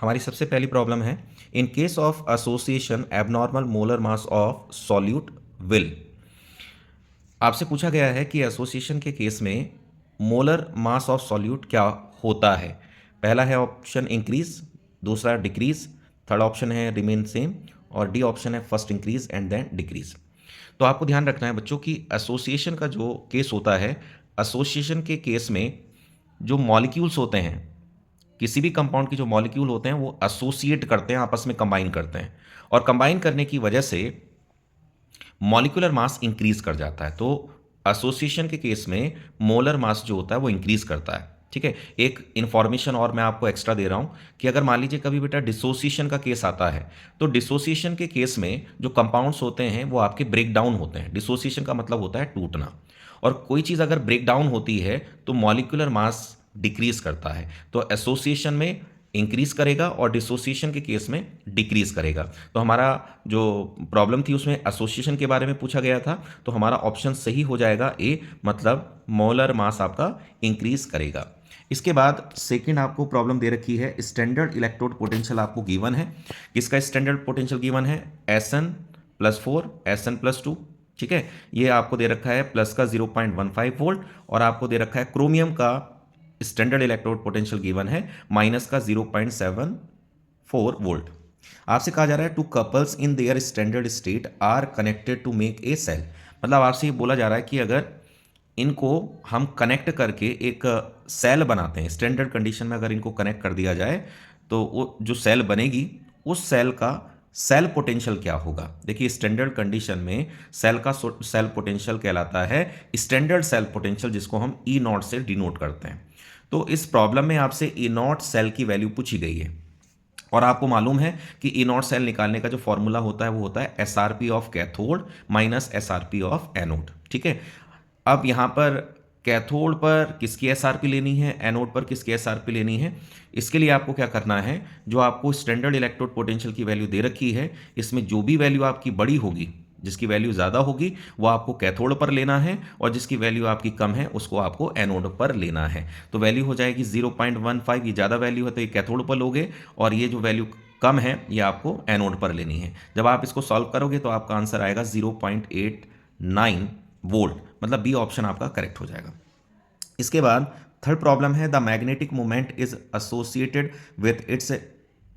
हमारी सबसे पहली प्रॉब्लम है, in case of association abnormal molar mass of solute will. आपसे पूछा गया है कि एसोसिएशन के केस में मोलर मास ऑफ सॉल्यूट क्या होता है। पहला है ऑप्शन इंक्रीज, दूसरा डिक्रीज, थर्ड ऑप्शन है रिमेन सेम और डी ऑप्शन है first increase and then decrease. तो आपको ध्यान रखना है बच्चों की एसोसिएशन का जो केस होता है, एसोसिएशन के केस में जो मॉलिक्यूल्स होते हैं, किसी भी कंपाउंड के जो मॉलिक्यूल होते हैं वो एसोसिएट करते हैं, आपस में कंबाइन करते हैं और कंबाइन करने की वजह से मॉलिक्यूलर मास इंक्रीज कर जाता है। तो एसोसिएशन के केस में मोलर मास जो होता है वो इंक्रीज करता है। ठीक है, एक इंफॉर्मेशन और मैं आपको एक्स्ट्रा दे रहा हूं कि अगर मान लीजिए कभी बेटा डिसोसिएशन का केस आता है, तो डिसोसिएशन के केस में जो कंपाउंड्स होते हैं वो आपके ब्रेक डाउन होते हैं। डिसोसिएशन का मतलब होता है टूटना, और कोई चीज़ अगर ब्रेक डाउन होती है तो मॉलिक्यूलर मास डिक्रीज करता है। तो एसोसिएशन में इंक्रीज करेगा और डिसोसिएशन के केस में डिक्रीज करेगा। तो हमारा जो प्रॉब्लम थी उसमें एसोसिएशन के बारे में पूछा गया था, तो हमारा ऑप्शन सही हो जाएगा ए, मतलब मोलर मास आपका इंक्रीज करेगा। इसके बाद सेकंड आपको प्रॉब्लम दे रखी है, स्टैंडर्ड इलेक्ट्रोड पोटेंशियल आपको गिवन है। किसका स्टैंडर्ड पोटेंशियल गिवन है? Sn+4 Sn+2। ठीक है, ये आपको दे रखा है प्लस का 0.15 वोल्ट और आपको दे रखा है क्रोमियम का स्टैंडर्ड इलेक्ट्रोड पोटेंशियल गिवन है माइनस का 0.74 वोल्ट। आपसे कहा जा रहा है two couples in their standard state are connected to make a cell. मतलब आपसे ये बोला जा रहा है कि अगर इनको हम कनेक्ट करके एक सेल बनाते हैं, स्टैंडर्ड कंडीशन में अगर इनको कनेक्ट कर दिया जाए तो वो जो सेल बनेगी उस सेल का सेल पोटेंशियल क्या होगा। देखिए स्टैंडर्ड कंडीशन में सेल का सेल पोटेंशियल कहलाता है स्टैंडर्ड सेल पोटेंशियल, जिसको हम ई नॉट से डिनोट करते हैं। तो इस प्रॉब्लम में आपसे ई नॉट सेल की वैल्यू पूछी गई है और आपको मालूम है कि ई नॉट सेल निकालने का जो फॉर्मूला होता है वो होता है SRP of cathode minus SRP of anode. ठीक है, अब यहाँ पर कैथोड पर किसकी SRP लेनी है, एनोड पर किसकी SRP लेनी है, इसके लिए आपको क्या करना है, जो आपको स्टैंडर्ड इलेक्ट्रोड पोटेंशियल की वैल्यू दे रखी है, इसमें जो भी वैल्यू आपकी बड़ी होगी, जिसकी वैल्यू ज़्यादा होगी वो आपको कैथोड पर लेना है और जिसकी वैल्यू आपकी कम है उसको आपको एनोड पर लेना है। तो वैल्यू हो जाएगी 0.15, ये ज़्यादा वैल्यू है तो ये कैथोड पर लोगे और ये जो वैल्यू कम है ये आपको एनोड पर लेनी है। जब आप इसको सॉल्व करोगे तो आपका आंसर आएगा 0.89 वोल्ट, मतलब बी ऑप्शन आपका करेक्ट हो जाएगा। इसके बाद थर्ड प्रॉब्लम है, the magnetic moment is associated with its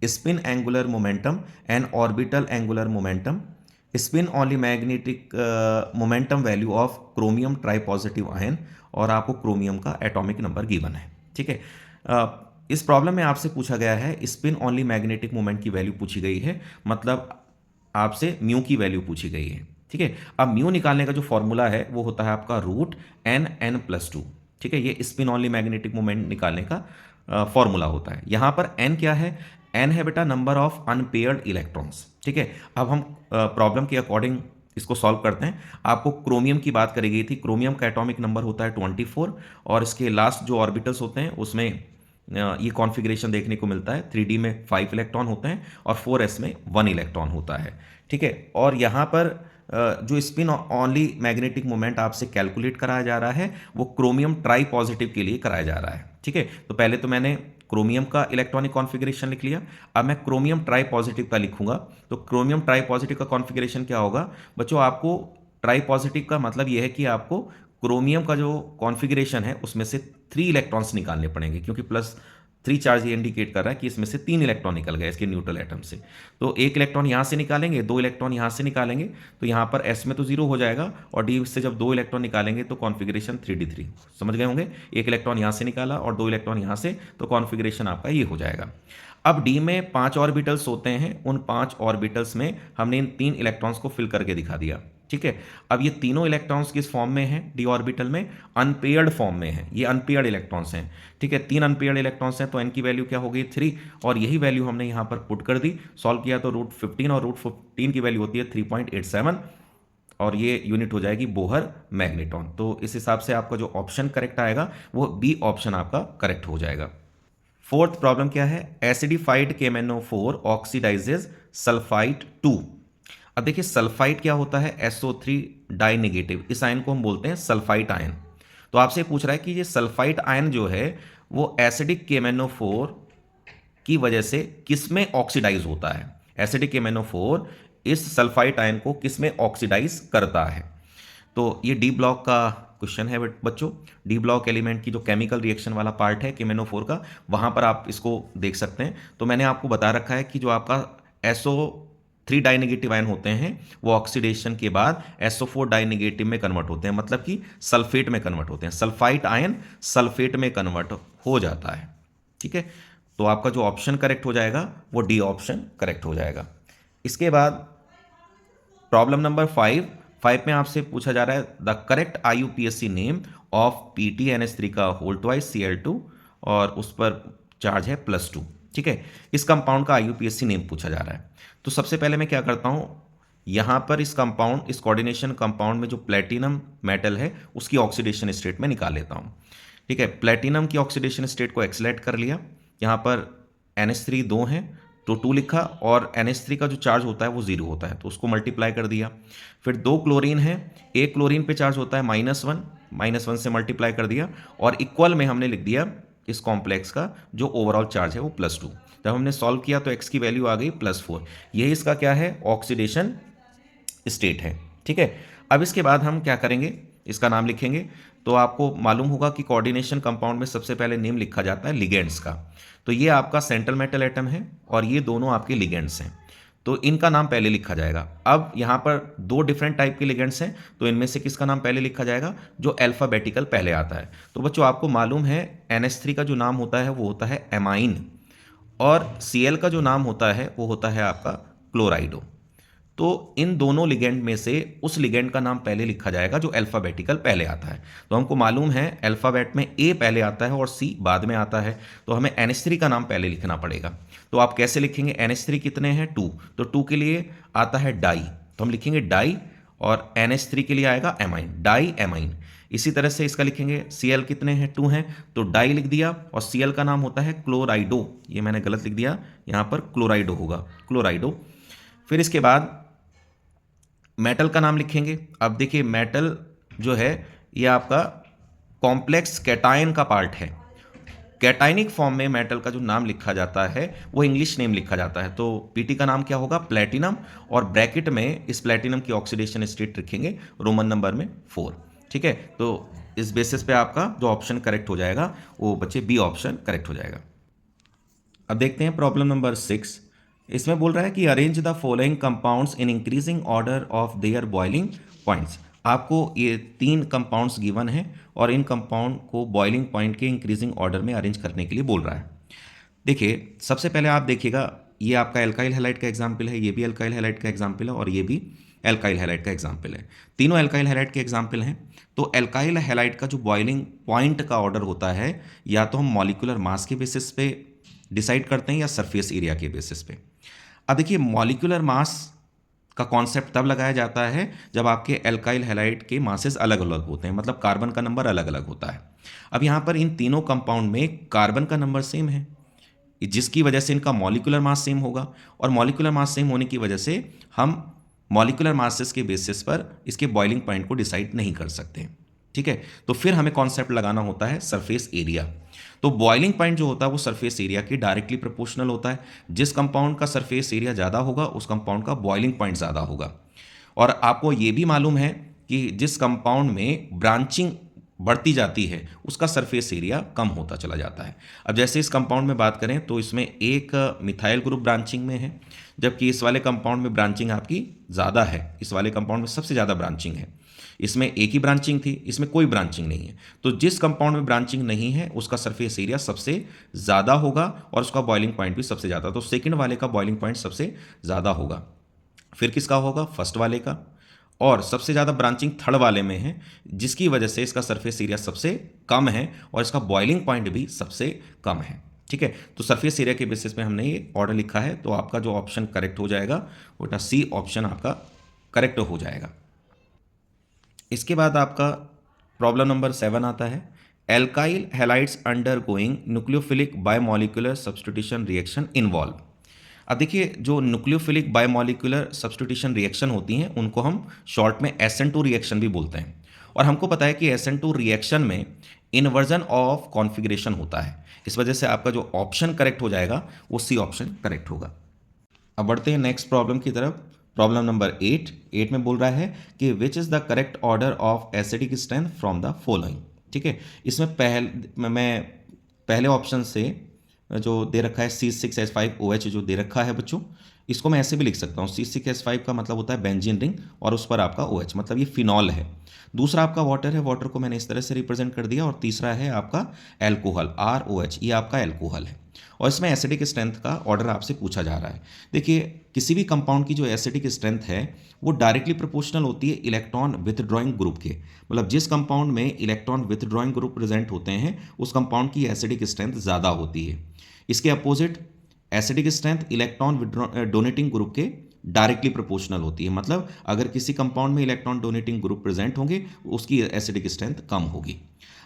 spin angular momentum and orbital angular momentum. Spin only magnetic momentum value of chromium try positive ion, और आपको क्रोमियम का एटॉमिक नंबर गिवन है। ठीक है, इस प्रॉब्लम में आपसे पूछा गया है स्पिन ओनली मैग्नेटिक मोमेंट की वैल्यू पूछी गई है, मतलब आपसे म्यू की वैल्यू पूछी गई है। ठीक है, अब म्यू निकालने का जो फॉर्मूला है वो होता है आपका √n+2। ठीक है, ये स्पिन ओनली मैग्नेटिक मोमेंट निकालने का फॉर्मूला होता है। यहां पर n क्या है? n है बेटा नंबर ऑफ अनपेयर्ड इलेक्ट्रॉन्स। ठीक है, अब हम प्रॉब्लम के अकॉर्डिंग इसको सॉल्व करते हैं। आपको क्रोमियम की बात करी गई थी, क्रोमियम का एटॉमिक नंबर होता है 24 और इसके लास्ट जो ऑर्बिटल्स होते हैं उसमें ये कॉन्फ़िगरेशन देखने को मिलता है। 3D में 5 इलेक्ट्रॉन होते हैं और 4s में 1 इलेक्ट्रॉन होता है। ठीक है, और यहाँ पर जो स्पिन ओनली मैग्नेटिक मोमेंट आपसे कैलकुलेट कराया जा रहा है वो क्रोमियम ट्राई पॉजिटिव के लिए कराया जा रहा है। ठीक है, तो पहले तो मैंने क्रोमियम का इलेक्ट्रॉनिक कॉन्फ़िगरेशन लिख लिया, अब मैं क्रोमियम ट्राई पॉजिटिव का लिखूंगा। तो क्रोमियम ट्राई पॉजिटिव का कॉन्फ़िगरेशन क्या होगा बच्चों? आपको ट्राई पॉजिटिव का मतलब यह है कि आपको क्रोमियम का जो कॉन्फ़िगरेशन है उसमें से 3 इलेक्ट्रॉन्स निकालने पड़ेंगे, क्योंकि +3 चार्ज ये इंडिकेट कर रहा है कि इसमें से 3 इलेक्ट्रॉन निकल गए इसके न्यूट्रल एटम से। तो 1 इलेक्ट्रॉन यहाँ से निकालेंगे, 2 इलेक्ट्रॉन यहाँ से निकालेंगे, तो यहाँ पर S में तो 0 हो जाएगा और D से जब 2 इलेक्ट्रॉन निकालेंगे तो कॉन्फ़िगरेशन 3D3। समझ गए होंगे, 1 इलेक्ट्रॉन यहाँ से निकाला और 2 इलेक्ट्रॉन यहाँ से, तो कॉन्फ़िगरेशन आपका ये हो जाएगा। अब D में 5 ऑर्बिटल्स होते हैं, उन 5 ऑर्बिटल्स में हमने इन 3 इलेक्ट्रॉन्स को फिल करके दिखा दिया। ठीक है, अब ये तीनों इलेक्ट्रॉन्स किस फॉर्म में हैं? डी ऑर्बिटल में अनपेयर्ड फॉर्म में है, ये अनपेयर्ड इलेक्ट्रॉन्स हैं। ठीक है, 3 अनपेयर्ड इलेक्ट्रॉन्स हैं तो n की वैल्यू क्या हो गई? 3, और यही वैल्यू हमने यहाँ पर पुट कर दी, सॉल्व किया तो √15 और √15 की वैल्यू होती है 3.87 और ये यूनिट हो जाएगी बोहर मैग्नेट्रॉन। तो इस हिसाब से आपका जो ऑप्शन करेक्ट आएगा वो बी ऑप्शन आपका करेक्ट हो जाएगा। फोर्थ प्रॉब्लम क्या है? Acidified KMnO4 oxidises sulphide 2। अब देखिए सल्फाइड क्या होता है? SO3 डाई नेगेटिव, इस आयन को हम बोलते हैं सल्फाइड आयन। तो आपसे पूछ रहा है कि ये सल्फाइड आयन जो है वो एसिडिक KMnO4 की वजह से किस में ऑक्सीडाइज होता है। एसिडिक MnO4 इस सल्फाइड आयन को किस में ऑक्सीडाइज करता है। तो ये डी ब्लॉक का क्वेश्चन है बच्चों। डी ब्लॉक एलिमेंट की जो केमिकल रिएक्शन वाला पार्ट है KMnO4 का, वहाँ पर आप इसको देख सकते हैं। तो मैंने आपको बता रखा है कि जो आपका SO3 डाइनेगेटिव आयन होते हैं वो ऑक्सीडेशन के बाद SO4 डाइनेगेटिव में कन्वर्ट होते हैं, मतलब कि सल्फेट में कन्वर्ट होते हैं। सल्फाइड आयन सल्फेट में कन्वर्ट हो जाता है। ठीक है, तो आपका जो ऑप्शन करेक्ट हो जाएगा वो डी ऑप्शन करेक्ट हो जाएगा। इसके बाद प्रॉब्लम नंबर 5 में आपसे पूछा जा रहा है the correct IUPAC name of PTNH3 का होल ट्वाइस Cl2 और उस पर चार्ज है +2। ठीक है, इस कंपाउंड का IUPAC नेम पूछा जा रहा है। तो सबसे पहले मैं क्या करता हूं, यहां पर इस कंपाउंड, इस कोऑर्डिनेशन कंपाउंड में जो प्लेटिनम मेटल है उसकी ऑक्सीडेशन स्टेट में निकाल लेता हूं। ठीक है, प्लेटिनम की ऑक्सीडेशन स्टेट को एक्सलेट कर लिया। यहां पर NH3 2 है तो 2 लिखा, और NH3 का जो चार्ज होता है वो 0 होता है तो उसको मल्टीप्लाई कर दिया। फिर 2 क्लोरीन है, एक क्लोरीन पे चार्ज होता है -1 से मल्टीप्लाई कर दिया, और इक्वल में हमने लिख दिया इस कॉम्प्लेक्स का जो ओवरऑल चार्ज है वो +2। जब हमने सॉल्व किया तो x की वैल्यू आ गई +4। यही इसका क्या है, ऑक्सीडेशन स्टेट है। ठीक है, अब इसके बाद हम क्या करेंगे, इसका नाम लिखेंगे। तो आपको मालूम होगा कि कोऑर्डिनेशन कंपाउंड में सबसे पहले नेम लिखा जाता है लिगेंड्स का। तो ये आपका सेंट्रल मेटल एटम है और ये दोनों आपके लिगेंड्स हैं, तो इनका नाम पहले लिखा जाएगा। अब यहाँ पर 2 डिफरेंट टाइप के लिगेंड्स हैं, तो इनमें से किसका नाम पहले लिखा जाएगा, जो अल्फाबेटिकल पहले आता है। तो बच्चों आपको मालूम है NH3 का जो नाम होता है वो होता है एमाइन, और Cl का जो नाम होता है वो होता है आपका क्लोराइडो। तो इन दोनों लिगेंड में से उस लिगेंड का नाम पहले लिखा जाएगा जो अल्फाबेटिकल पहले आता है। तो हमको मालूम है अल्फाबेट में A पहले आता है और C बाद में आता है, तो हमें NH3 का नाम पहले लिखना पड़ेगा। तो आप कैसे लिखेंगे, NH3 कितने हैं 2, तो 2 के लिए आता है डाई, तो हम लिखेंगे डाई, और NH3 के लिए आएगा एमाइन, डाई एमाइन। इसी तरह से इसका लिखेंगे Cl कितने हैं 2 हैं, तो डाई लिख दिया, और Cl का नाम होता है क्लोराइडो। ये मैंने गलत लिख दिया, यहाँ पर क्लोराइडो होगा, क्लोराइडो। फिर इसके बाद मेटल का नाम लिखेंगे। अब देखिए मेटल जो है ये आपका कॉम्प्लेक्स कैटायन का पार्ट है। कैटायनिक फॉर्म में मेटल का जो नाम लिखा जाता है वो इंग्लिश नेम लिखा जाता है। तो पीटी का नाम क्या होगा, प्लेटिनम, और ब्रैकेट में इस प्लेटिनम की ऑक्सीडेशन स्टेट लिखेंगे रोमन नंबर में 4। ठीक है, तो इस बेसिस पे आपका जो ऑप्शन करेक्ट हो जाएगा वो बच्चे बी ऑप्शन करेक्ट हो जाएगा। अब देखते हैं प्रॉब्लम नंबर 6। इसमें बोल रहा है कि arrange the following compounds in increasing order of their boiling points. आपको ये 3 कंपाउंड्स गिवन हैं और इन कंपाउंड को बॉइलिंग पॉइंट के इंक्रीजिंग ऑर्डर में अरेंज करने के लिए बोल रहा है। देखिए सबसे पहले आप देखिएगा, ये आपका एल्काइल हैलाइड का एग्जाम्पल है, ये भी एल्काइल हैलाइड का एग्जाम्पल है, और ये भी एल्काइल हैलाइड का एग्जाम्पल है। तीनों एल्काइल हैलाइड के एग्जाम्पल हैं। तो एल्काइल हैलाइड का जो बॉइलिंग पॉइंट का ऑर्डर होता है, या तो हम मॉलिक्यूलर मास के बेसिस पे डिसाइड करते हैं या सरफेस एरिया के बेसिस पे। अब देखिए मॉलिक्यूलर मास का कॉन्सेप्ट तब लगाया जाता है जब आपके एल्काइल हैलाइड के मासेस अलग अलग होते हैं, मतलब कार्बन का नंबर अलग अलग होता है। अब यहाँ पर इन तीनों कंपाउंड में कार्बन का नंबर सेम है, जिसकी वजह से इनका मॉलिक्यूलर मास सेम होगा, और मॉलिक्यूलर मास सेम होने की वजह से हम मॉलिक्यूलर मासेस के बेसिस पर इसके बॉइलिंग पॉइंट को डिसाइड नहीं कर सकते। ठीक है, तो फिर हमें कॉन्सेप्ट लगाना होता है सरफेस एरिया। तो बॉइलिंग पॉइंट जो होता है वो सरफेस एरिया की डायरेक्टली प्रोपोर्शनल होता है। जिस कंपाउंड का सरफेस एरिया ज़्यादा होगा उस कंपाउंड का बॉइलिंग पॉइंट ज़्यादा होगा। और आपको ये भी मालूम है कि जिस कंपाउंड में ब्रांचिंग बढ़ती जाती है उसका सरफेस एरिया कम होता चला जाता है। अब जैसे इस कंपाउंड में बात करें तो इसमें एक मिथाइल ग्रुप ब्रांचिंग में है, जबकि इस वाले कंपाउंड में ब्रांचिंग आपकी ज़्यादा है। इस वाले कंपाउंड में सबसे ज़्यादा ब्रांचिंग है, इसमें एक ही ब्रांचिंग थी, इसमें कोई ब्रांचिंग नहीं है। तो जिस कंपाउंड में ब्रांचिंग नहीं है उसका सरफेस एरिया सबसे ज़्यादा होगा और उसका बॉइलिंग पॉइंट भी सबसे ज़्यादा। तो सेकंड वाले का बॉइलिंग पॉइंट सबसे ज़्यादा होगा। फिर किसका होगा, फर्स्ट वाले का, और सबसे ज़्यादा ब्रांचिंग थर्ड वाले में है, जिसकी वजह से इसका सरफेस एरिया सबसे कम है और इसका बॉइलिंग पॉइंट भी सबसे कम है। ठीक है, तो सरफेस एरिया के बेसिस पे हमने ये ऑर्डर लिखा है। तो आपका जो ऑप्शन करेक्ट हो जाएगा वो सी ऑप्शन आपका करेक्ट हो जाएगा। इसके बाद आपका प्रॉब्लम नंबर 7 आता है, alkyl halides under going nucleophilic biomolecular substitution reaction involve. अब देखिए जो न्यूक्लियोफिलिक बायोमोलिकुलर सब्स्टिट्यूशन रिएक्शन होती हैं उनको हम शॉर्ट में SN2 रिएक्शन भी बोलते हैं। और हमको पता है कि SN2 रिएक्शन में इन्वर्जन ऑफ कॉन्फ़िगरेशन होता है। इस वजह से आपका जो ऑप्शन करेक्ट हो जाएगा वो सी ऑप्शन करेक्ट होगा। अब बढ़ते हैं नेक्स्ट प्रॉब्लम की तरफ। प्रॉब्लम नंबर 8 में बोल रहा है कि which is the correct order of acidic strength from the following. ठीक है, इसमें मैं पहले ऑप्शन से जो दे रखा है C6H5OH जो दे रखा है बच्चों, इसको मैं ऐसे भी लिख सकता हूँ। C6H5 का मतलब होता है बेंजीन रिंग और उस पर आपका OH, मतलब ये फिनॉल है। दूसरा आपका वाटर है, वाटर को मैंने इस तरह से रिप्रेजेंट कर दिया। और तीसरा है आपका एल्कोहल, ROH, ये आपका एल्कोहल है। और इसमें एसिडिक स्ट्रेंथ का ऑर्डर आपसे पूछा जा रहा है। देखिए, किसी भी कंपाउंड की जो एसिडिक स्ट्रेंथ है वो डायरेक्टली प्रोपोर्शनल होती है इलेक्ट्रॉन विथड्रॉइंग ग्रुप के। मतलब जिस कंपाउंड में इलेक्ट्रॉन विथड्रॉइंग ग्रुप प्रेजेंट होते हैं उस कंपाउंड की एसिडिक स्ट्रेंथ ज़्यादा होती है। इसके opposite acidic strength electron donating group के डायरेक्टली प्रोपोर्शनल होती है। मतलब अगर किसी कंपाउंड में इलेक्ट्रॉन डोनेटिंग ग्रुप प्रेजेंट होंगे उसकी एसिडिक स्ट्रेंथ कम होगी।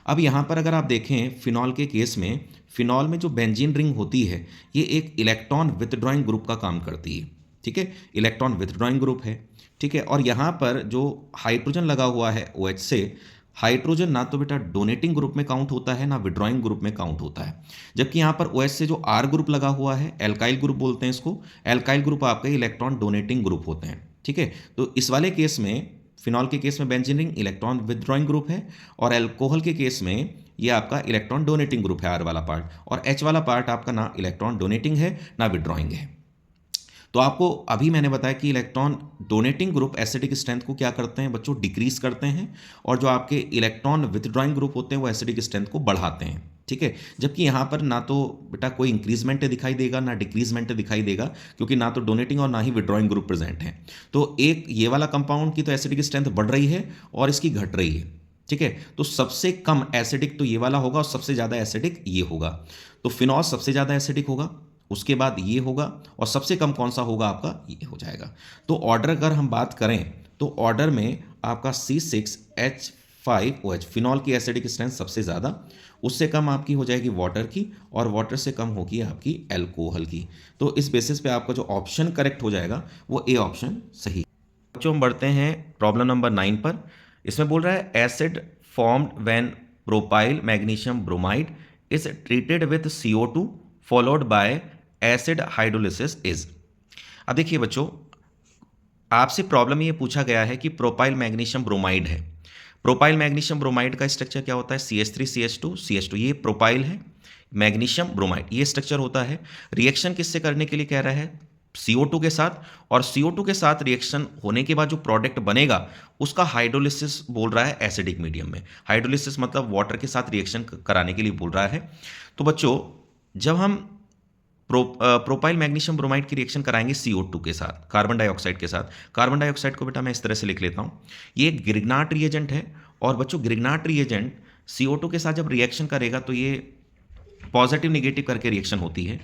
अब यहाँ पर अगर आप देखें फिनॉल के केस में, फिनॉल में जो बेंजीन रिंग होती है ये एक इलेक्ट्रॉन विथड्रॉइंग ग्रुप का काम करती है। ठीक है, इलेक्ट्रॉन विथड्रॉइंग ग्रुप है। ठीक है, और यहाँ पर जो हाइड्रोजन लगा हुआ है OH से, हाइड्रोजन ना तो बेटा डोनेटिंग ग्रुप में काउंट होता है ना विड्रॉइंग ग्रुप में काउंट होता है। जबकि यहाँ पर OH से जो R ग्रुप लगा हुआ है, एल्काइल ग्रुप बोलते हैं इसको, एल्काइल ग्रुप आपके इलेक्ट्रॉन डोनेटिंग ग्रुप होते हैं। ठीक है, तो इस वाले केस में, फिनॉल के केस में benzene ring electron withdrawing group है और एल्कोहल के केस में ये आपका इलेक्ट्रॉन डोनेटिंग ग्रुप है R वाला पार्ट, और H वाला पार्ट आपका ना इलेक्ट्रॉन डोनेटिंग है ना विड्रॉइंग है। तो आपको अभी मैंने बताया कि electron donating group acidic strength को क्या करते हैं बच्चों, डिक्रीज करते हैं, और जो आपके इलेक्ट्रॉन विथड्रॉइंग ग्रुप होते हैं वो एसिडिक स्ट्रेंथ को बढ़ाते हैं। ठीक है, जबकि यहाँ पर ना तो बेटा कोई इंक्रीजमेंट दिखाई देगा ना डिक्रीजमेंट दिखाई देगा, क्योंकि ना तो डोनेटिंग और ना ही विड्रॉइंग ग्रुप प्रेजेंट है। तो एक ये वाला कंपाउंड की तो एसिडिक स्ट्रेंथ बढ़ रही है और इसकी घट रही है। ठीक है, तो सबसे कम एसिडिक तो ये वाला होगा और सबसे ज़्यादा एसिडिक ये होगा। तो फिनॉल सबसे ज़्यादा एसिडिक होगा, उसके बाद ये होगा, और सबसे कम कौन सा होगा आपका, ये हो जाएगा। तो ऑर्डर अगर हम बात करें तो ऑर्डर में आपका C6H5OH फिनॉल की एसिडिक स्ट्रेंथ सबसे ज़्यादा, उससे कम आपकी हो जाएगी वाटर की, और वाटर से कम होगी आपकी एल्कोहल की। तो इस बेसिस पे आपका जो ऑप्शन करेक्ट हो जाएगा वो ए ऑप्शन सही। बच्चों हम बढ़ते हैं प्रॉब्लम नंबर 9 पर। इसमें बोल रहा है acid formed when propyl magnesium bromide is treated with CO2 followed by acid hydrolysis is. अब देखिए बच्चों, आपसे प्रॉब्लम ये पूछा गया है कि प्रोपाइल मैग्नीशियम ब्रोमाइड है। प्रोपाइल मैग्नीशियम ब्रोमाइड का स्ट्रक्चर क्या होता है, CH3CH2CH2, ये प्रोपाइल है, मैग्नीशियम ब्रोमाइड ये स्ट्रक्चर होता है। रिएक्शन किससे करने के लिए कह रहा है, CO2 के साथ, और CO2 के साथ रिएक्शन होने के बाद जो प्रोडक्ट बनेगा उसका हाइड्रोलिसिस बोल रहा है एसिडिक मीडियम में। हाइड्रोलिसिस मतलब वाटर के साथ रिएक्शन कराने के लिए बोल रहा है। तो बच्चों जब हम प्रोपाइल मैग्नीशियम ब्रोमाइड की रिएक्शन कराएंगे CO2 के साथ, कार्बन डाइऑक्साइड के साथ, कार्बन डाइऑक्साइड को बेटा मैं इस तरह से लिख लेता हूँ, ये एक ग्रिग्नाट रिएजेंट है। और बच्चों ग्रिग्नाट रिएजेंट CO2 के साथ जब रिएक्शन करेगा तो ये पॉजिटिव निगेटिव करके रिएक्शन होती है।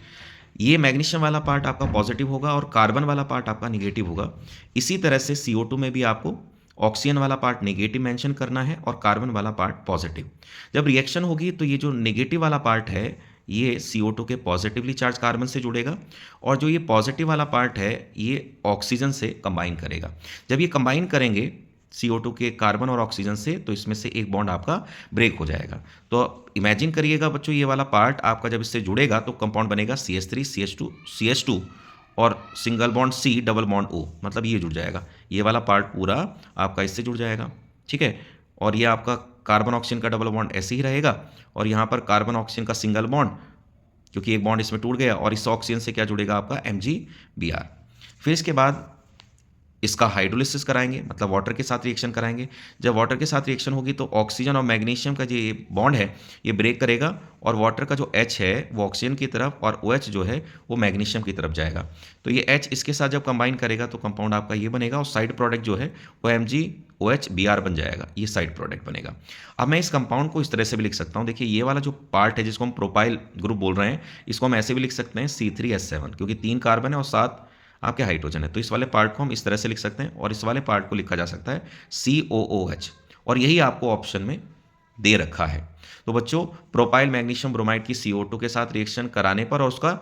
ये मैग्नीशियम वाला पार्ट आपका पॉजिटिव होगा और कार्बन वाला पार्ट आपका निगेटिव होगा। इसी तरह से CO2 में भी आपको ऑक्सीजन वाला पार्ट नेगेटिव मेंशन करना है और कार्बन वाला पार्ट पॉजिटिव। जब रिएक्शन होगी तो ये जो नेगेटिव वाला पार्ट है ये CO2 के पॉजिटिवली चार्ज कार्बन से जुड़ेगा, और जो ये पॉजिटिव वाला पार्ट है ये ऑक्सीजन से कंबाइन करेगा। जब ये कंबाइन करेंगे CO2 के कार्बन और ऑक्सीजन से तो इसमें से एक बॉन्ड आपका ब्रेक हो जाएगा। तो इमेजिन करिएगा बच्चों, ये वाला पार्ट आपका जब इससे जुड़ेगा तो कंपाउंड बनेगा CH3CH2 और single bond C double bond O, मतलब ये जुड़ जाएगा। ये वाला पार्ट पूरा आपका इससे जुड़ जाएगा। ठीक है, और ये आपका कार्बन ऑक्सीजन का डबल बॉन्ड ऐसे ही रहेगा, और यहाँ पर कार्बन ऑक्सीजन का सिंगल बॉन्ड, क्योंकि एक बॉन्ड इसमें टूट गया, और इस ऑक्सीजन से क्या जुड़ेगा आपका MgBr। फिर इसके बाद इसका हाइड्रोलिसिस कराएंगे, मतलब वाटर के साथ रिएक्शन कराएंगे। जब वाटर के साथ रिएक्शन होगी तो ऑक्सीजन और मैग्नीशियम का जो ये बॉन्ड है ये ब्रेक करेगा, और वाटर का जो H है वो ऑक्सीजन की तरफ और OH जो है वो मैग्नीशियम की तरफ जाएगा। तो ये H इसके साथ जब कंबाइन करेगा तो कंपाउंड आपका ये बनेगा, और साइड प्रोडक्ट जो है वो MgOH Br बन जाएगा, ये साइड प्रोडक्ट बनेगा। अब मैं इस कंपाउंड को इस तरह से भी लिख सकता हूँ। देखिए ये वाला जो पार्ट है जिसको हम प्रोपाइल ग्रुप बोल रहे हैं, इसको हम ऐसे भी लिख सकते हैं C3H7, क्योंकि 3 कार्बन है और 7 आपके हाइड्रोजन है। तो इस वाले पार्ट को हम इस तरह से लिख सकते हैं, और इस वाले पार्ट को लिखा जा सकता है COOH, और यही आपको ऑप्शन में दे रखा है। तो बच्चों प्रोपाइल मैग्नीशियम ब्रोमाइड की CO2 के साथ रिएक्शन कराने पर और उसका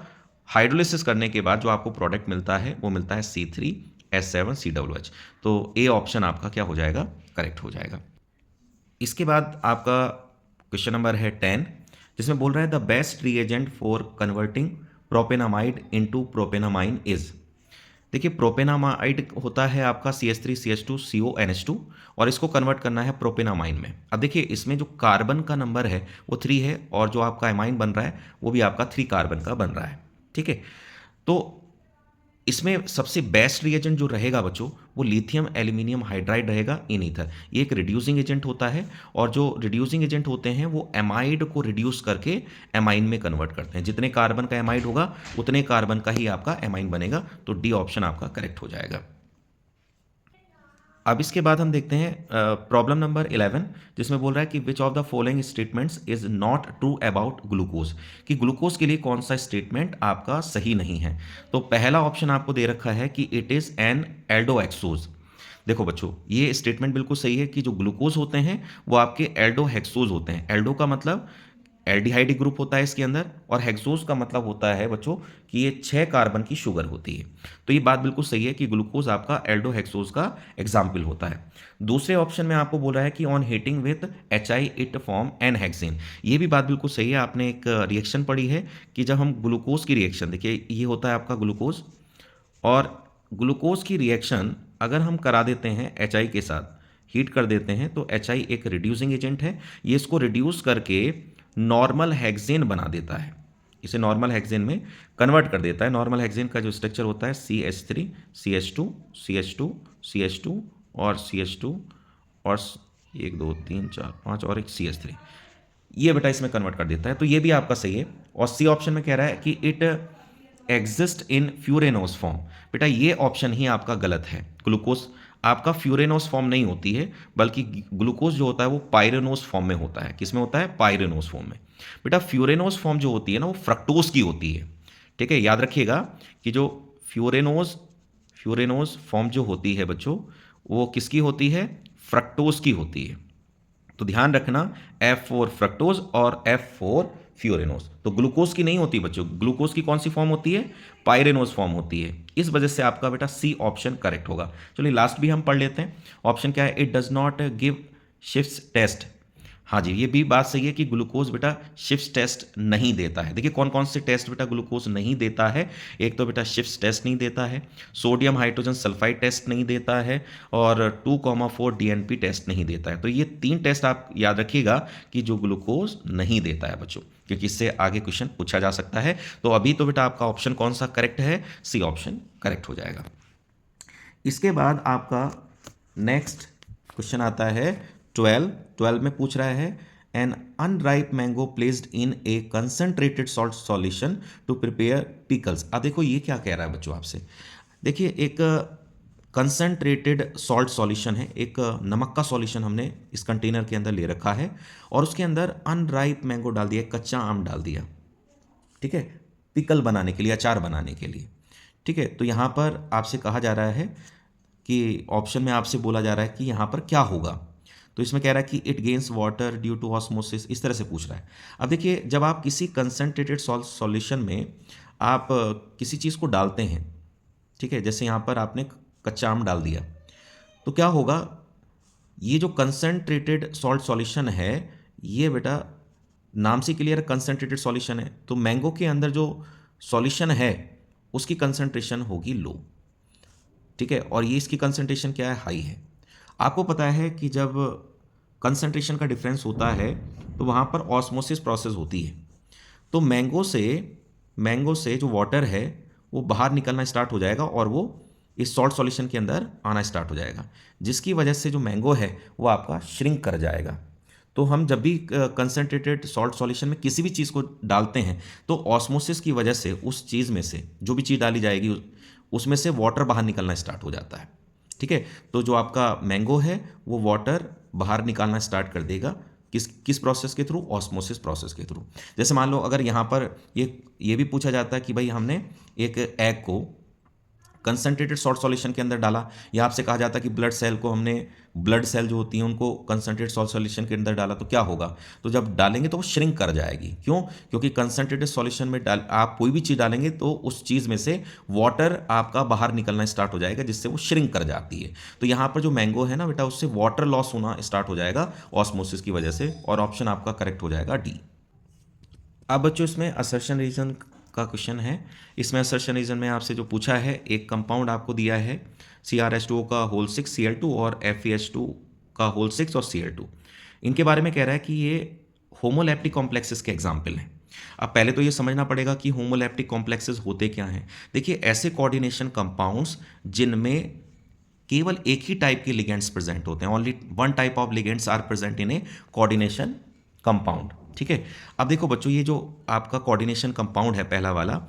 हाइड्रोलिसिस करने के बाद जो आपको प्रोडक्ट मिलता है वो मिलता है C3H7COOH। तो ए ऑप्शन आपका क्या हो जाएगा, करेक्ट हो जाएगा। इसके बाद आपका क्वेश्चन नंबर है 10, जिसमें बोल रहा है the best reagent for converting propanamide into propanamine is. देखिए प्रोपेनामाइड होता है आपका CH3CH2CONH2 और इसको कन्वर्ट करना है प्रोपेनामाइन में। अब देखिए इसमें जो कार्बन का नंबर है वो 3 है और जो आपका एमाइन बन रहा है वो भी आपका 3 कार्बन का बन रहा है। ठीक है, तो इसमें सबसे बेस्ट रिएजेंट जो रहेगा बच्चों वो लिथियम एल्यूमिनियम हाइड्राइड रहेगा इन ईथर। ये एक रिड्यूसिंग एजेंट होता है और जो रिड्यूसिंग एजेंट होते हैं वो एमाइड को रिड्यूस करके एमाइन में कन्वर्ट करते हैं। जितने कार्बन का एमाइड होगा उतने कार्बन का ही आपका एमाइन बनेगा, तो डी ऑप्शन आपका करेक्ट हो जाएगा। अब इसके बाद हम देखते हैं प्रॉब्लम नंबर 11, जिसमें बोल रहा है कि which of the following statements is not true about glucose, कि ग्लूकोज के लिए कौन सा स्टेटमेंट आपका सही नहीं है। तो पहला ऑप्शन आपको दे रखा है कि इट इज़ एन एल्डोहेक्सोज। देखो बच्चों ये स्टेटमेंट बिल्कुल सही है कि जो ग्लूकोज होते हैं वो आपके एल्डोहेक्सोज होते हैं। एल्डो का मतलब एल्डिहाइड ग्रुप होता है इसके अंदर, और हेक्सोज का मतलब होता है बच्चों कि ये 6 कार्बन की शुगर होती है। तो ये बात बिल्कुल सही है कि ग्लूकोज आपका एल्डोहेक्सोज का एग्जाम्पल होता है। दूसरे ऑप्शन में आपको बोल रहा है कि on heating with HI it form n hexane. ये भी बात बिल्कुल सही है। आपने एक रिएक्शन पढ़ी है कि जब हम ग्लूकोज की रिएक्शन, देखिए ये होता है आपका ग्लूकोज, और ग्लूकोज की रिएक्शन अगर हम करा देते हैं HI के साथ, हीट कर देते हैं, तो HI एक रिड्यूसिंग एजेंट है। ये इसको रिड्यूस करके नॉर्मल हेक्सेन बना देता है, इसे नॉर्मल हेक्सेन में कन्वर्ट कर देता है। नॉर्मल हेक्सेन का जो स्ट्रक्चर होता है CH3 CH2 CH2 CH2 और CH2 और 1 2 3 4 5 और एक CH3, ये बेटा इसमें कन्वर्ट कर देता है। तो ये भी आपका सही है। और सी ऑप्शन में कह रहा है कि इट एग्जिस्ट इन फ्यूरेनोस फॉर्म। बेटा ये ऑप्शन ही आपका गलत है। ग्लूकोज आपका फ्यूरेनोस फॉर्म नहीं होती है, बल्कि ग्लूकोज जो होता है वो पायरेनोस फॉर्म में होता है। किस में होता है? पायरेनोस फॉर्म में। बेटा फ्यूरेनोस फॉर्म जो होती है ना वो फ्रक्टोज की होती है। ठीक है, याद रखिएगा कि जो फ्यूरेनोस फॉर्म जो होती है बच्चों वो किसकी होती है? फ्रक्टोज की होती है। तो ध्यान रखना F4 फ्रक्टोज और F4 फ्यूरेनोस। तो ग्लूकोज की नहीं होती बच्चों। ग्लूकोज की कौन सी फॉर्म होती है? पायरेनोस फॉर्म होती है। इस वजह से आपका बेटा सी ऑप्शन करेक्ट होगा। चलिए लास्ट भी हम पढ़ लेते हैं। ऑप्शन क्या है? इट डज नॉट गिव शिफ्ट टेस्ट। हाँ जी, ये भी बात सही है कि ग्लूकोज बेटा शिफ्ट टेस्ट नहीं देता है। देखिए कौन कौन से टेस्ट बेटा ग्लूकोज नहीं देता है। एक तो बेटा शिफ्ट टेस्ट नहीं देता है, सोडियम हाइड्रोजन सल्फाइड टेस्ट नहीं देता है, और 2,4 DNP टेस्ट नहीं देता है। तो ये 3 टेस्ट आप याद रखिएगा कि जो ग्लूकोज नहीं देता है बच्चों, क्योंकि इससे आगे क्वेश्चन पूछा जा सकता है। तो अभी तो बेटा आपका ऑप्शन कौन सा करेक्ट है? सी ऑप्शन करेक्ट हो जाएगा। इसके बाद आपका नेक्स्ट क्वेश्चन आता है 12 में पूछ रहा है an unripe mango placed in a concentrated salt solution to prepare pickles. अब देखो ये क्या कह रहा है बच्चों आपसे। देखिए एक कंसंट्रेटेड सॉल्ट सॉल्यूशन है, एक नमक का सॉल्यूशन हमने इस कंटेनर के अंदर ले रखा है और उसके अंदर अनराइप मैंगो डाल दिया, कच्चा आम डाल दिया। ठीक है, पिकल बनाने के लिए, अचार बनाने के लिए। ठीक है, तो यहाँ पर आपसे कहा जा रहा है कि ऑप्शन में आपसे बोला जा रहा है कि यहाँ पर क्या होगा। तो इसमें कह रहा है कि it gains water due to osmosis, इस तरह से पूछ रहा है। अब देखिए जब आप किसी कंसंट्रेटेड सॉल्ट सॉल्यूशन में आप किसी चीज़ को डालते हैं, ठीक है, जैसे यहाँ पर आपने कच्चा आम डाल दिया, तो क्या होगा? ये जो कंसंट्रेटेड सॉल्ट सॉल्यूशन है ये बेटा नाम से क्लियर कंसंट्रेटेड सॉल्यूशन है, तो मैंगो के अंदर जो सॉल्यूशन है उसकी कंसंट्रेशन होगी लो। ठीक है, और ये इसकी कंसंट्रेशन क्या है? हाई है। आपको पता है कि जब कंसंट्रेशन का डिफरेंस होता है तो वहाँ पर ऑस्मोसिस प्रोसेस होती है। तो मैंगो से जो वाटर है वो बाहर निकलना स्टार्ट हो जाएगा और वो इस सॉल्ट सॉल्यूशन के अंदर आना स्टार्ट हो जाएगा, जिसकी वजह से जो मैंगो है वो आपका श्रिंक कर जाएगा। तो हम जब भी कंसंट्रेटेड सॉल्ट सॉल्यूशन में किसी भी चीज़ को डालते हैं तो ऑस्मोसिस की वजह से उस चीज़ में से जो भी चीज़ डाली जाएगी उसमें से वाटर बाहर निकलना स्टार्ट हो जाता है। ठीक है, तो जो आपका मैंगो है वो वाटर बाहर निकालना स्टार्ट कर देगा किस प्रोसेस के थ्रू? ऑस्मोसिस प्रोसेस के थ्रू। जैसे मान लो अगर यहाँ पर ये भी पूछा जाता है कि भाई हमने एक एग को कंसंट्रेटेड सॉल्ट सॉल्यूशन के अंदर डाला, या आपसे कहा जाता है कि ब्लड सेल को हमने, ब्लड सेल जो होती हैं उनको कंसंट्रेटेड सॉल्ट सॉल्यूशन के अंदर डाला, तो क्या होगा, तो जब डालेंगे तो वो श्रिंक कर जाएगी। क्यों? क्योंकि कंसंट्रेटेड सॉल्यूशन में आप कोई भी चीज़ डालेंगे तो उस चीज़ में से वाटर आपका बाहर निकलना स्टार्ट हो जाएगा, जिससे वो श्रिंक कर जाती है। तो यहाँ पर जो मैंगो है ना बेटा, उससे वाटर लॉस होना स्टार्ट हो जाएगा ऑस्मोसिस की वजह से, और ऑप्शन आपका करेक्ट हो जाएगा डी। अब बच्चों इसमें असर्शन रीजन का क्वेश्चन है। इसमें असर्शन रीजन में आपसे जो पूछा है, एक कंपाउंड आपको दिया है CrH2O का होल 6 Cl2 और FeH2 का होल 6 और Cl2। इनके बारे में कह रहा है कि ये होमोलैप्टिक कॉम्प्लेक्सेस के एग्जाम्पल हैं। अब पहले तो ये समझना पड़ेगा कि होमोलैप्टिक कॉम्प्लेक्सेस होते क्या हैं। देखिए, ऐसे कोऑर्डिनेशन कंपाउंड्स जिनमें केवल एक ही टाइप के लिगेंड्स प्रेजेंट होते हैं, only one type of ligands are present in a coordination compound. ठीक है, अब देखो बच्चों, ये जो आपका कोऑर्डिनेशन कंपाउंड है पहला वाला,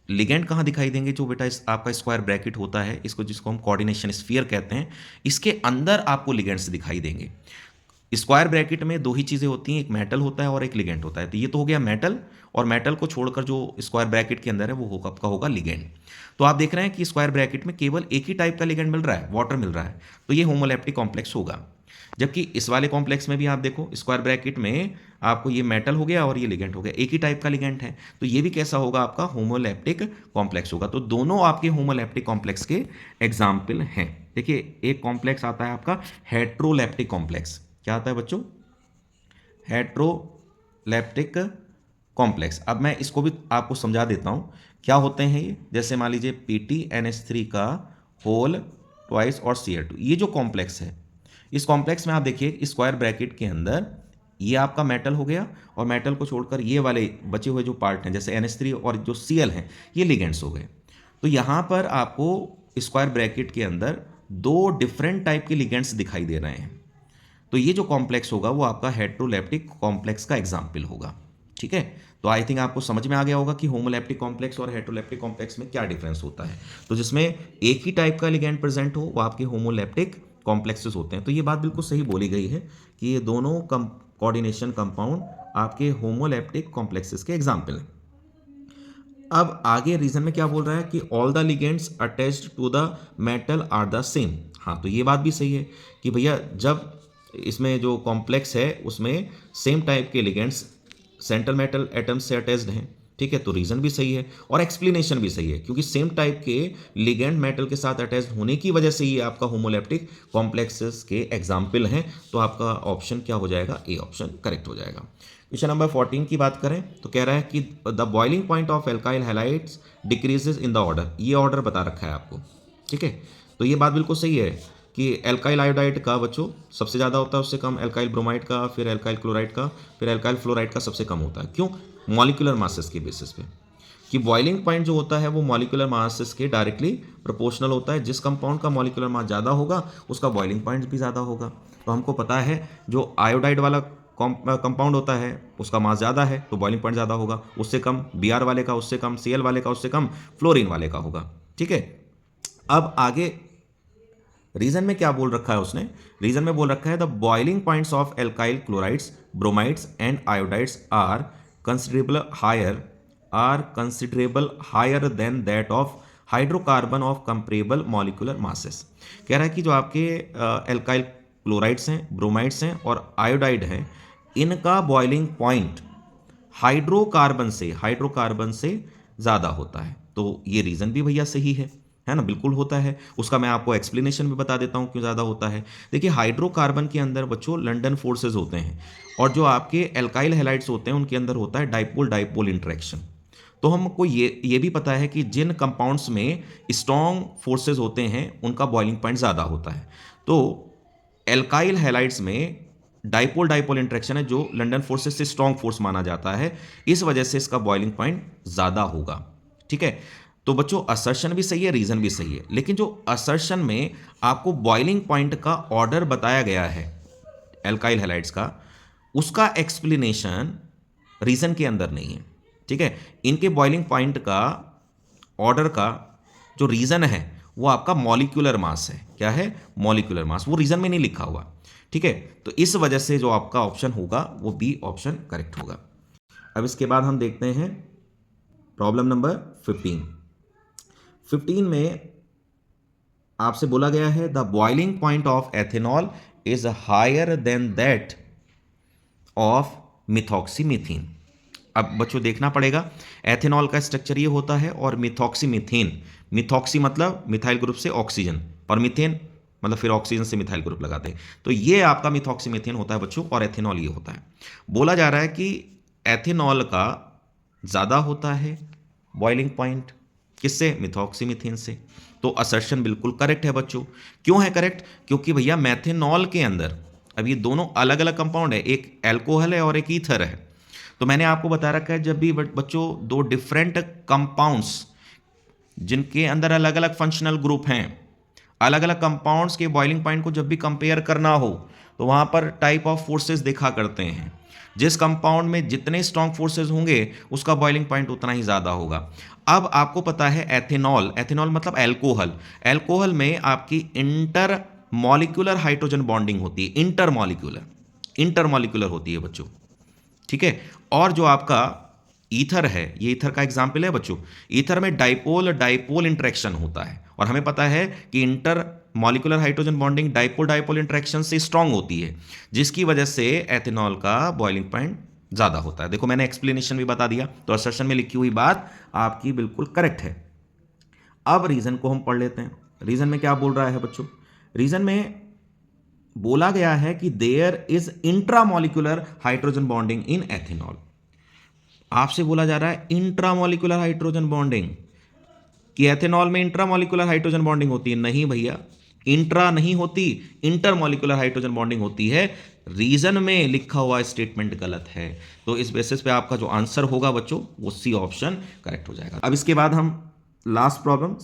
लिगेंड कहाँ दिखाई देंगे, जो बेटा इस आपका स्क्वायर ब्रैकेट होता है, इसको जिसको हम कोऑर्डिनेशन स्फीयर कहते हैं, इसके अंदर आपको लिगेंड्स दिखाई देंगे। स्क्वायर ब्रैकेट में दो ही चीज़ें होती हैं, एक मेटल होता है और एक लिगेंड होता है। तो ये तो हो गया मेटल, और मेटल को छोड़कर जो स्क्वायर ब्रैकेट के अंदर है वो होगा आपका होगा लिगेंड। तो आप देख रहे हैं कि स्क्वायर ब्रैकेट में केवल एक ही टाइप का लिगेंड मिल रहा है, वाटर मिल रहा है, तो ये होमोलैप्टिक कॉम्प्लेक्स होगा। जबकि इस वाले कॉम्प्लेक्स में भी आप देखो, स्क्वायर ब्रैकेट में आपको ये मेटल हो गया और ये लिगेंड हो गया, एक ही टाइप का लिगेंड है, तो ये भी कैसा होगा, आपका होमोलैप्टिक कॉम्प्लेक्स होगा। तो दोनों आपके होमोलैप्टिक कॉम्प्लेक्स के एग्जाम्पल हैं। देखिए, एक कॉम्प्लेक्स आता है आपका हेट्रोलैप्टिक कॉम्प्लेक्स। क्या आता है बच्चों? हेट्रोलैप्टिक कॉम्प्लेक्स। अब मैं इसको भी आपको समझा देता हूँ क्या होते हैं ये। जैसे मान लीजिए PtNH3 का होल ट्वाइस और Cl2, ये जो कॉम्प्लेक्स है, इस कॉम्प्लेक्स में आप देखिए स्क्वायर ब्रैकेट के अंदर ये आपका मेटल हो गया, और मेटल को छोड़कर ये वाले बचे हुए जो पार्ट हैं जैसे NH3 और जो Cl हैं, ये लिगेंड्स हो गए। तो यहाँ पर आपको स्क्वायर ब्रैकेट के अंदर दो डिफरेंट टाइप के लिगेंड्स दिखाई दे रहे हैं। तो ये जो कॉम्प्लेक्स होगा वो आपका हेट्रोलैप्टिक कॉम्प्लेक्स का एग्जाम्पल होगा। ठीक है, तो आई थिंक आपको समझ में आ गया होगा कि होमोलैप्टिक कॉम्प्लेक्स और हेट्रोलैप्टिक कॉम्प्लेक्स में क्या डिफरेंस होता है। तो जिसमें एक ही टाइप का लिगेंड प्रेजेंट हो वो आपके होमोलैप्टिक कॉम्प्लेक्सेस होते हैं। तो ये बात बिल्कुल सही बोली गई है कि ये दोनों कोऑर्डिनेशन कंपाउंड आपके होमोलैप्टिक कॉम्प्लेक्सेस के एग्जाम्पल हैं। अब आगे रीजन में क्या बोल रहा है कि all the ligands attached to the metal are the same. हाँ, तो ये बात भी सही है कि भैया जब इसमें जो कॉम्प्लेक्स है उसमें सेम टाइप के लिगेंड्स सेंट्रल मेटल एटम्स से अटैच्ड हैं। ठीक है, तो रीजन भी सही है और एक्सप्लेनेशन भी सही है, क्योंकि सेम टाइप के लिगेंड मेटल के साथ अटैच्ड होने की वजह से ये आपका होमोलैप्टिक कॉम्प्लेक्सेस के एग्जाम्पल हैं। तो आपका ऑप्शन क्या हो जाएगा, ए ऑप्शन करेक्ट हो जाएगा। क्वेश्चन नंबर 14 की बात करें तो कह रहा है कि the boiling point of alkyl halides decreases in the order. ये ऑर्डर बता रखा है आपको। ठीक है, तो ये बात बिल्कुल सही है कि एल्काइल आयोडाइड का बच्चों सबसे ज़्यादा होता है, उससे कम एल्काइल ब्रोमाइड का, फिर एल्काइल क्लोराइड का, फिर एल्काइल फ्लोराइड का सबसे कम होता है। क्यों? मॉलिक्यूलर मासेस के बेसिस पे, कि बॉइलिंग पॉइंट जो होता है वो मॉलिक्यूलर मासेस के डायरेक्टली प्रोपोर्शनल होता है। जिस कंपाउंड का मॉलिक्यूलर मास ज़्यादा होगा उसका बॉइलिंग पॉइंट भी ज़्यादा होगा। तो हमको पता है जो आयोडाइड वाला कंपाउंड होता है उसका मास ज़्यादा है तो बॉइलिंग पॉइंट ज़्यादा होगा, उससे कम Br वाले का, उससे कम Cl वाले का, उससे कम फ्लोरीन वाले का होगा। ठीक है, अब आगे रीजन में क्या बोल रखा है उसने, रीजन में बोल रखा है the boiling points of alkyl chlorides, bromides and iodides are considerable higher than that of hydrocarbon of comparable molecular masses. कह रहा है कि जो आपके एल्काइल क्लोराइड्स हैं, ब्रोमाइड्स हैं और आयोडाइड हैं, इनका बॉइलिंग पॉइंट हाइड्रोकार्बन से ज़्यादा होता है। तो ये रीज़न भी भैया सही है ना, बिल्कुल होता है। उसका मैं आपको एक्सप्लेनेशन भी बता देता हूँ क्यों ज़्यादा होता है। देखिए, हाइड्रोकार्बन के अंदर बच्चों लंडन फोर्सेज होते हैं, और जो आपके एल्काइल हैलाइड्स होते हैं उनके अंदर होता है डाइपोल डाइपोल इंटरेक्शन। तो हमको ये भी पता है कि जिन कंपाउंड्स में स्ट्रॉन्ग फोर्सेज होते हैं उनका बॉइलिंग पॉइंट ज़्यादा होता है। तो एल्काइल हैलाइड्स में डाइपोल डाइपोल इंटरेक्शन है जो लंडन फोर्सेस से स्ट्रॉन्ग फोर्स माना जाता है, इस वजह से इसका बॉइलिंग पॉइंट ज़्यादा होगा। ठीक है, तो बच्चों असर्शन भी सही है, रीजन भी सही है, लेकिन जो असर्शन में आपको बॉइलिंग पॉइंट का ऑर्डर बताया गया है एल्काइल हैलाइड्स का, उसका एक्सप्लेनेशन रीजन के अंदर नहीं है। ठीक है, इनके बॉइलिंग पॉइंट का ऑर्डर का जो रीजन है वो आपका मॉलिक्यूलर मास है। क्या है? मॉलिक्यूलर मास, वो रीजन में नहीं लिखा हुआ। ठीक है, तो इस वजह से जो आपका ऑप्शन होगा वो बी ऑप्शन करेक्ट होगा। अब इसके बाद हम देखते हैं प्रॉब्लम नंबर 15 में आपसे बोला गया है the boiling point of ethanol is higher than that of methoxymethane. अब बच्चों देखना पड़ेगा, एथेनॉल का स्ट्रक्चर ये होता है और मिथॉक्सीमीथेन, मिथॉक्सी मतलब मिथाइल ग्रुप से ऑक्सीजन और मीथेन मतलब फिर ऑक्सीजन से मिथाइल ग्रुप लगाते हैं, तो ये आपका मिथॉक्सीमीथेन होता है बच्चों और एथेनॉल ये होता है। बोला जा रहा है कि एथेनॉल का ज़्यादा होता है बॉइलिंग पॉइंट किससे, मिथॉक्सीमीथेन से। तो असर्शन बिल्कुल करेक्ट है बच्चों। क्यों है करेक्ट, क्योंकि भैया मेथेनॉल के अंदर अब ये दोनों अलग अलग कंपाउंड है, एक एल्कोहल है और एक ईथर है। तो मैंने आपको बता रखा है जब भी बच्चों दो डिफरेंट कंपाउंड्स जिनके अंदर अलग अलग फंक्शनल ग्रुप हैं, अलग अलग कंपाउंड्स के बॉइलिंग पॉइंट को जब भी कंपेयर करना हो तो वहां पर टाइप ऑफ फोर्सेस देखा करते हैं। जिस कंपाउंड में जितने स्ट्रॉन्ग फोर्सेस होंगे उसका बॉइलिंग पॉइंट उतना ही ज़्यादा होगा। अब आपको पता है एथेनॉल, एथेनॉल मतलब एल्कोहल, एल्कोहल में आपकी इंटर मॉलिक्यूलर हाइड्रोजन बॉन्डिंग होती है, इंटर मॉलिक्यूलर होती है बच्चों, ठीक है। और जो आपका ईथर है, ये ईथर का एग्जाम्पल है बच्चों, ईथर में डाइपोल डाइपोल इंटरेक्शन होता है और हमें पता है कि inter molecular hydrogen bonding dipole dipole interaction से स्ट्रांग होती है, जिसकी वजह से एथेनॉल का बॉइलिंग पॉइंट ज़्यादा होता है। देखो मैंने एक्सप्लेनेशन भी बता दिया, तो असर्शन में लिखी हुई बात आपकी बिल्कुल करेक्ट है। अब रीजन को हम पढ़ लेते हैं। रीजन में क्या बोल रहा है बच्चों, रीजन में बोला गया है कि there is intramolecular hydrogen bonding in ethanol. आपसे बोला जा रहा है इंट्रामॉलिक्यूलर हाइड्रोजन बॉन्डिंग, कि एथेनॉल में इंट्रामॉलिक्यूलर हाइड्रोजन बॉन्डिंग होती है। नहीं भैया, इंट्रा नहीं होती, इंटरमॉलिक्यूलर हाइड्रोजन बॉन्डिंग होती है। रीजन में लिखा हुआ स्टेटमेंट गलत है, तो इस बेसिस पे आपका जो आंसर होगा बच्चों वो सी ऑप्शन करेक्ट हो जाएगा। अब इसके बाद हम लास्ट प्रॉब्लम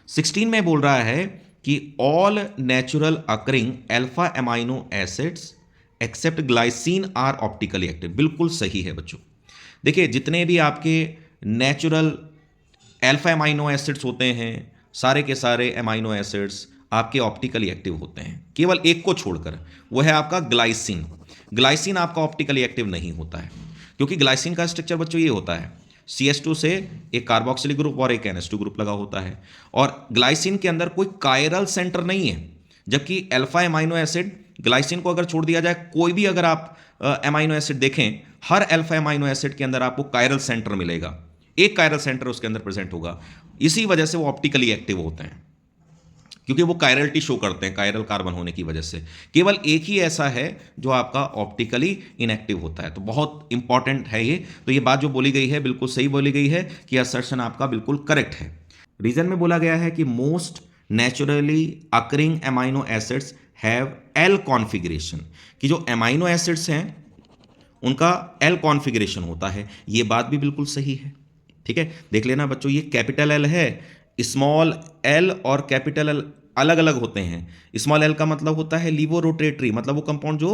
16 में बोल रहा है कि all natural occurring alpha amino acids except glycine are optically active. बिल्कुल सही है बच्चों। देखिए जितने भी आपके नेचुरल अल्फा एमाइनो एसिड्स होते हैं, सारे के सारे एमाइनो एसिड्स आपके ऑप्टिकली एक्टिव होते हैं, केवल एक को छोड़कर, वो है आपका ग्लाइसिन। ग्लाइसिन आपका ऑप्टिकली एक्टिव नहीं होता है, क्योंकि ग्लाइसिन का स्ट्रक्चर बच्चों ये होता है, CH2 से एक कार्बोक्सिलिक ग्रुप और एक NH2 ग्रुप लगा होता है, और ग्लाइसिन के अंदर कोई कायरल सेंटर नहीं है। जबकि अल्फा एमाइनो एसिड, ग्लाइसिन को अगर छोड़ दिया जाए, कोई भी अगर आप एमाइनो एसिड देखें, हर अल्फा एमाइनो एसिड के अंदर आपको कायरल सेंटर मिलेगा, एक कायरल सेंटर उसके अंदर प्रेजेंट होगा। इसी वजह से वो ऑप्टिकली एक्टिव होते हैं, क्योंकि वो कायरलिटी शो करते हैं कायरल कार्बन होने की वजह से। केवल एक ही ऐसा है जो आपका ऑप्टिकली इनएक्टिव होता है, तो बहुत इंपॉर्टेंट है ये। तो ये बात जो बोली गई है बिल्कुल सही बोली गई है कि असर्शन आपका बिल्कुल करेक्ट है। रीजन में बोला गया है कि most naturally occurring amino acids have L configuration, कि जो एमाइनो एसिड्स हैं उनका एल कॉन्फिगरेशन होता है। ये बात भी बिल्कुल सही है, ठीक है। देख लेना बच्चों, ये कैपिटल एल है, स्मॉल एल और कैपिटल एल अलग अलग होते हैं। स्मॉल एल का मतलब होता है लीवो रोटेटरी, मतलब वो कंपाउंड जो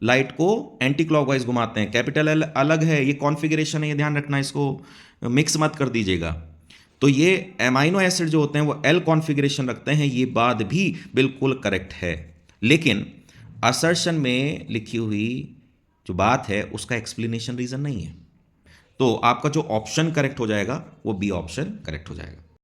लाइट को एंटी क्लॉकवाइज घुमाते हैं। कैपिटल एल अलग है, ये कॉन्फ़िगरेशन है, ये ध्यान रखना, इसको मिक्स मत कर दीजिएगा। तो ये एमाइनो एसिड जो होते हैं वो एल कॉन्फ़िगरेशन रखते हैं, ये बात भी बिल्कुल करेक्ट है। लेकिन असर्शन में लिखी हुई जो बात है उसका एक्सप्लेनेशन रीज़न नहीं है, तो आपका जो ऑप्शन करेक्ट हो जाएगा वो बी ऑप्शन करेक्ट हो जाएगा।